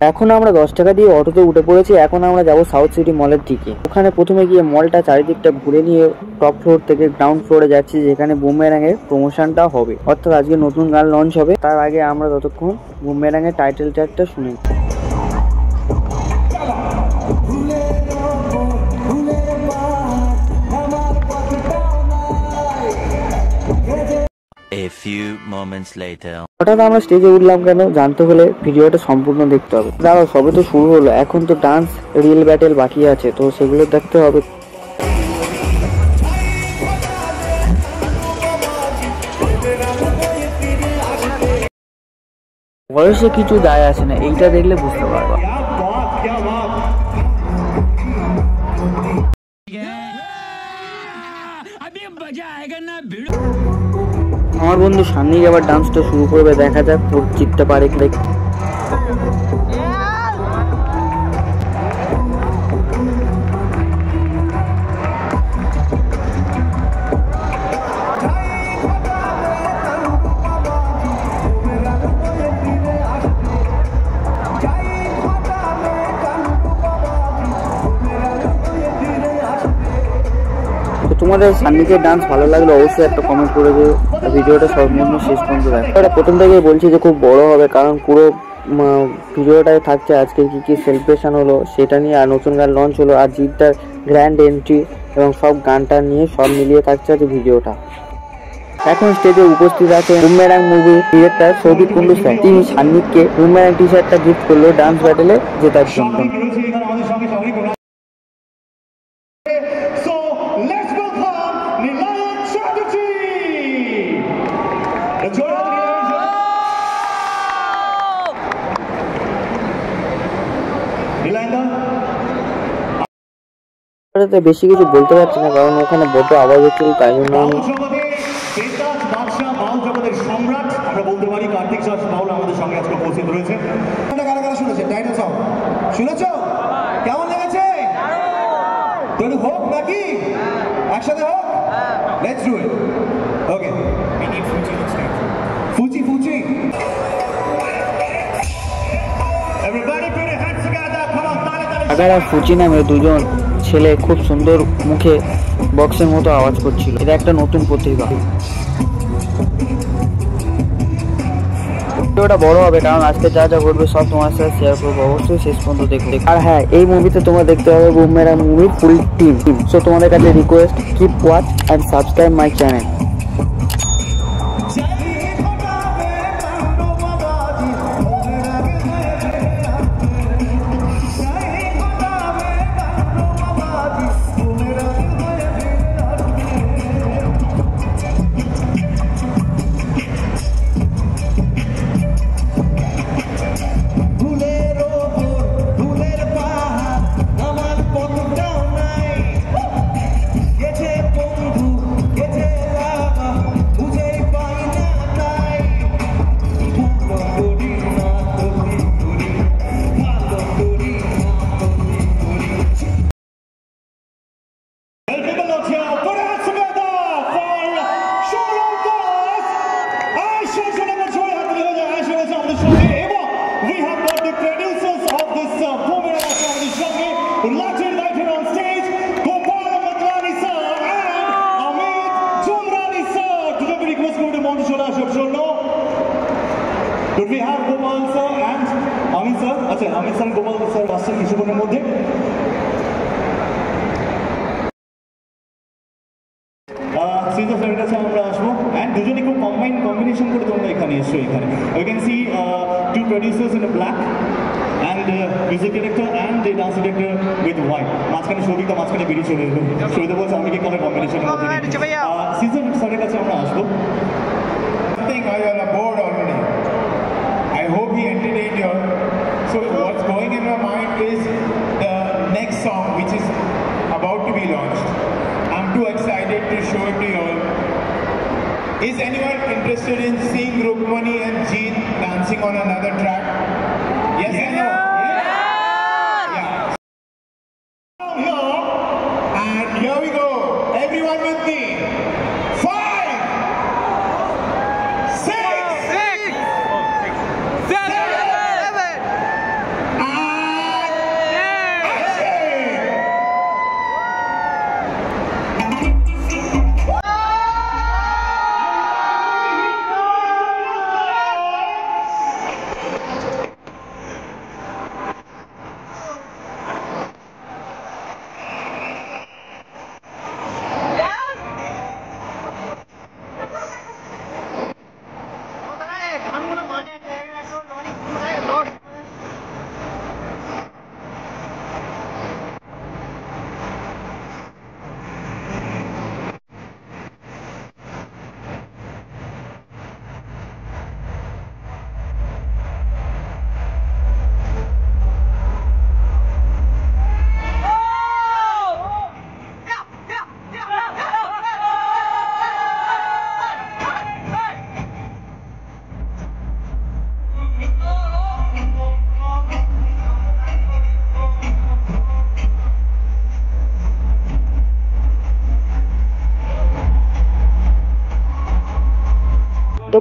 এখন আমরা 10 টাকা দিয়ে অটোতে উঠে পড়েছি। এখন আমরা যাব সাউথ সিটি মলের দিকে। ওখানে প্রথমে গিয়ে মলটা চারিদিকটা ঘুরে নিয়ে টপ ফ্লোর থেকে গ্রাউন্ড ফ্লোরে যাচ্ছি, যেখানে বুমমেরাং এর প্রমোশনটা হবে, অর্থাৎ আজকে নতুন গান লঞ্চ হবে। তার আগে আমরা ততক্ষণ বুমমেরাং এর টাইটেল ট্র্যাকটা শুনি। A few moments later. হঠাৎ আমরা স্টেজে উঠলাম কেন জানতে হলে ভিডিওটা সম্পূর্ণ দেখতে হবে। দাঁড়াও, সবে তো শুরু হলো, এখন তো ডান্স রিল ব্যাটেল বাকি আছে, তো সেগুলো দেখতে হবে। বয়সে কিছু দায় আসে না, এইটা দেখলে বুঝতে পারবা। আমার বন্ধু সামনেই আবার ডান্সটা শুরু করবে, দেখা যাক জিততে পারে কি। তোমাদের সান্নিকের ডান্স ভালো লাগলে অবশ্যই একটা কমেন্ট করে দিও। ভিডিওটা সম্পূর্ণ শেষ পর্যন্ত দেখো। এটা প্রথম থেকেই বলছি যে খুব বড় হবে, কারণ পুরো ভিডিওটাই থাকছে আজকে কি কি সেলিব্রেশন হলো সেটা নিয়ে, আর নতুন গান লঞ্চ হলো, আর জিতটার গ্র্যান্ড এন্ট্রি এবং সব গানটা নিয়ে সব মিলিয়ে থাকছে আজকে ভিডিওটা। এখন স্টেজে উপস্থিত আছে Boomerang movie director Souvik Kundu sir. তিনি সান্নিককে বুমমেরাং টি শার্টটা গিফট করলো ডান্স ব্যাটেলে জেতার জন্য। বেশি কিছু বলতে পারছি না, কারণ ওখানে বড় আওয়াজ হচ্ছিল, তাই জন্য আমি সম্রাট আমরা বলতে পারি কার্তিক বাউল আমাদের সঙ্গে আজকে উপস্থিত রয়েছে। কারা কারা শুনেছে টাইটেল সং শুনেছো? কেমন লেগেছে? একটু হোক নাকি একসাথে হোক? Let's do it. Okay, we need Fuji on stage. Fuji everybody put your hands together. Come on, তালে আর ফুচি নামে দুজন ছেলে খুব সুন্দর মুখে বক্সের মতো আওয়াজ করছিল। এটা একটা নতুন প্রতিভা। ভিডিওটা বড় হবে কারণ আজকে যা যা ঘটবে সব তোমার সাথে শেয়ার করবো, অবশ্যই শেষ পর্যন্ত দেখবে। আর হ্যাঁ, এই মুভিতে তোমরা দেখতে হবে বুমমেরাং মুভির ফুল টিম। সো তোমাদের কাছে request, keep watch and subscribe my channel. Could we have Gopal sir and Amit sir? আচ্ছা, Amit sir, Gopal sir আসছেন কিছুক্ষণের মধ্যে। সিজা স্যারের কাছে আমরা আসবো, and দুজনে খুব কম্বিনেশন করে তোমরা এখানে এসছো। এখানে you can see two producers in a black and music director and the dance director with white. মাঝখানে সৌভিকটা মাঝখানে বেরিয়ে চলে এলো। সৌভিক বলছে আমি কি কালার কম্বিনেশনের মধ্যে সিজা স্যারের কাছে আমরা আসবো। I think I am bored already. I hope he entertained you. So what's going in my mind is the next song which is about to be launched. I'm too excited to show it to you all. Is anyone interested in seeing Rukmani and Jeet dancing on another track? Yes or no? Yeah. And here we go. Everyone with me. 5, 6, 7, 8, 9, 10.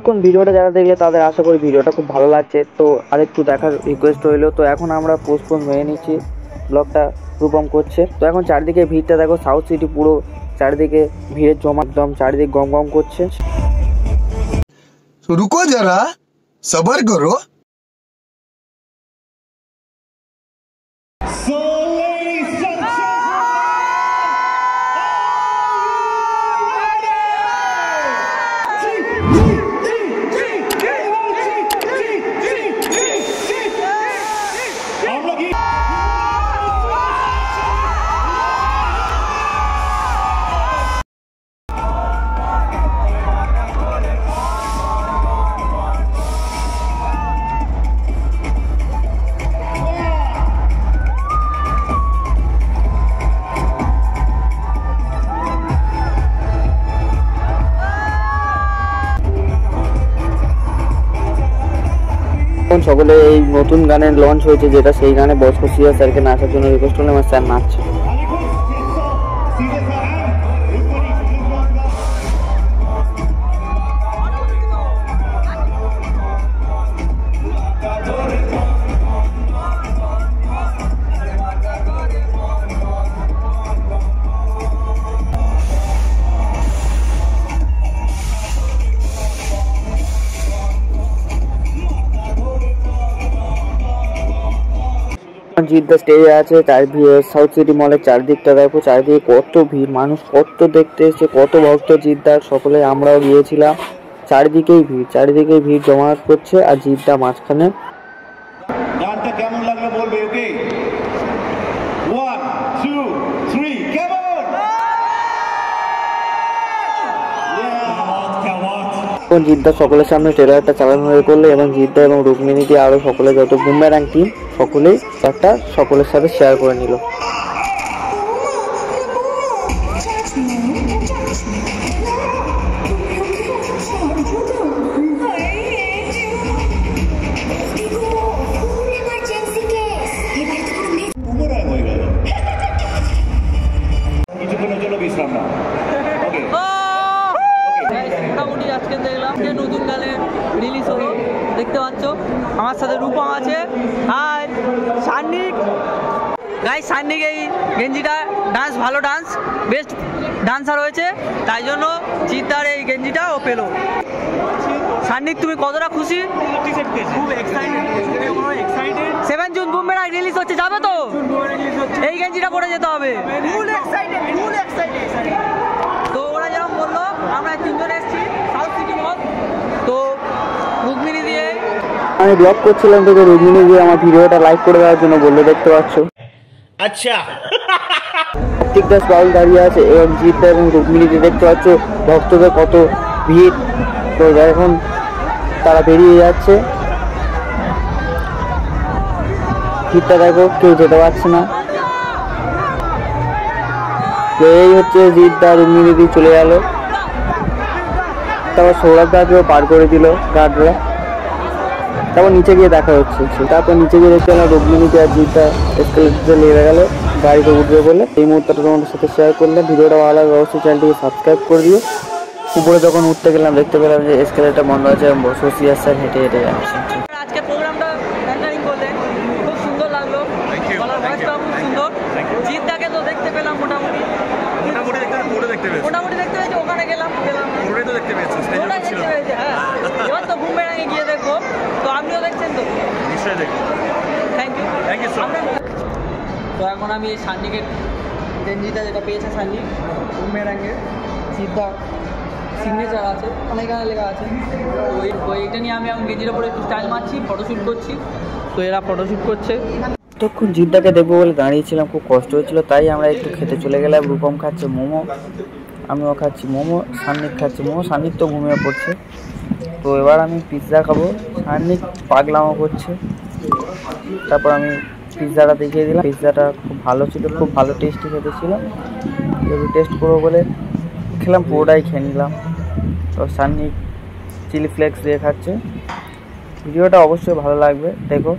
এতক্ষণ ভিডিওটা যারা দেখলে তাদের আশা করি ভিডিওটা খুব ভালো লাগছে। তো আরেকটু দেখার রিকোয়েস্ট রইলো। তো এখন আমরা পোস্টপোন হয়ে নিচ্ছি, ব্লগটা রূপম করছে। তো এখন চারদিকে ভিড়টা দেখো, সাউথ সিটি পুরো চারিদিকে ভিড়ের জমা, একদম চারিদিক গম গম করছে। रुको जरा सबर करो। So, ladies and gentlemen, সকলে এই নতুন গানের লঞ্চ হয়েছে যেটা, সেই গানে বসকসিয়া স্যারকে নাচার জন্য রিকোয়েস্ট করলে আমার স্যার নাচছে। জিদ্দা স্টেজে আছে, সাউথ সিটি মলের চারদিকটা দেখো, চারদিকে কত ভিড়, মানুষ কত দেখতে এসছে, কত ভক্ত জিদ্দার, সকলে আমরাও গিয়েছিলাম। চারিদিকেই ভিড় জমায়েত করছে, আর জিদ্দা মাঝখানে। গানটা কেমন লাগলো বলবে? ওকে 1 2 3 কেমন? এখন জিদ্দা সকলের সামনে ট্রেলারটা চালানো হয়ে করলো, এবং জিদ্দা এবং রুকমিনীকে আরো সকলে যত বুমরাং টিম সকলেই একটা সকলের সাথে শেয়ার করে নিল। কিছুক্ষণের জন্য বিশ্রাম নাও। ওকে মোটামুটি আজকে দেখলাম যে নতুন গানে রিলিজ হলো, দেখতে পাচ্ছ আমার সাথে রূপম আছে। আর সান্নিক গাই, সান্নিক এই গেঞ্জিটা ডান্স, ভালো ডান্স, বেস্ট ডান্সার হয়েছে, তাই জন্য জিদ্দার এই গেঞ্জিটা ও পেলো। সান্নিক তুমি কতটা খুশি? খুব এক্সাইটেড। 7 জুন বুমরাং রিলিজ হচ্ছে, যাবে তো? এই গেঞ্জিটা পরে যেতে হবে। তো ওরা যেরকম বললো, আমরা 3 জন এসেছি সাউথ সিটি মল। তো রুকমিনী দিয়ে আমি ব্লগ করছিলাম, তোকে রুকমিনী দিয়ে আমার ভিডিওটা লাইক করে দেওয়ার জন্য বললো, দেখতে পাচ্ছ। আচ্ছা কার্তিক দাস বাউল দাঁড়িয়ে আছে, এবং জিদ্দা এবং রুকমিনীতে দেখতে পাচ্ছ ভক্তদের কত ভিড়। তো এখন তারা বেরিয়ে যাচ্ছে, ভিড়টা দেখো, কেউ যেতে পারছে না। তো এই হচ্ছে জিদ্দা রুকমিনী দিয়ে চলে গেল, তারপর সৌরভ দাকেও পার করে দিল গার্ডরা। তারপর নিচে গিয়ে দেখা হচ্ছে, তারপর নিচে গিয়ে দেখতে পেলাম রুকমিনীকে আর জিদ্দা এসকেলেটরে লেগে গেল, গাড়িতে উঠবে বলে। এই মুহূর্তটা তোমাদের সাথে শেয়ার করলাম। ভিডিওটা ভালো লাগলে অবশ্যই চ্যানেলটিকে সাবস্ক্রাইব করে দিও। উপরে যখন উঠতে গেলাম দেখতে পেলাম যে এসকেলেটর বন্ধ আছে, এবং বসিয়া স্যার হেঁটে হেঁটে যাচ্ছে। আজকে প্রোগ্রামটা হ্যান্ডারিং করলেন, খুব সুন্দর লাগলো, গলার ভয়েসটা খুব সুন্দর। জিদ্দাকে তো দেখতে পেলাম মোটামুটি দেখতে পেয়েছি, ওখানে গেলাম দেখতে পেয়েছি। হ্যাঁ, এবার তো বুমরাঙে গিয়ে দেখবো। তো আপনিও দেখছেন তো? নিশ্চয়ই দেখবো। Thank you so much. তো এখন আমি এই সান্নিকের গেঞ্জিটা যেটা পেয়েছে সান্নিক বুমরাঙে, জিদ্দা সিগনেচার আছে, অনেক গানে লেখা আছে। ওইটা নিয়ে আমি এখন গেঞ্জির উপরে একটু স্টাইল মারছি, ফটোশ্যুট করছি। তো এরা ফটোশ্যুট করছে। তখন জিদ্দাকে দেখবো বলে দাঁড়িয়েছিলাম, খুব কষ্ট হচ্ছিলো, তাই আমরা একটু খেতে চলে গেলাম। রূপম খাচ্ছে মোমো, আমিও খাচ্ছি মোমো, সান্নিক খাচ্ছে মোমো। সান্নিক তো ঘুমিয়ে পড়ছে। তো এবার আমি পিৎজা খাবো, সান্নিক পাগলামো করছে। তারপর আমি পিৎজাটা দেখিয়ে দিলাম, পিৎজাটা খুব ভালো ছিল, খুব ভালো টেস্টি খেতে ছিল। একটু টেস্ট করবো বলে খেলাম, পুরোটাই খেয়ে নিলাম। তো সান্নিক চিলি ফ্লেক্স দিয়ে খাচ্ছে। ভিডিওটা অবশ্যই ভালো লাগবে, দেখো।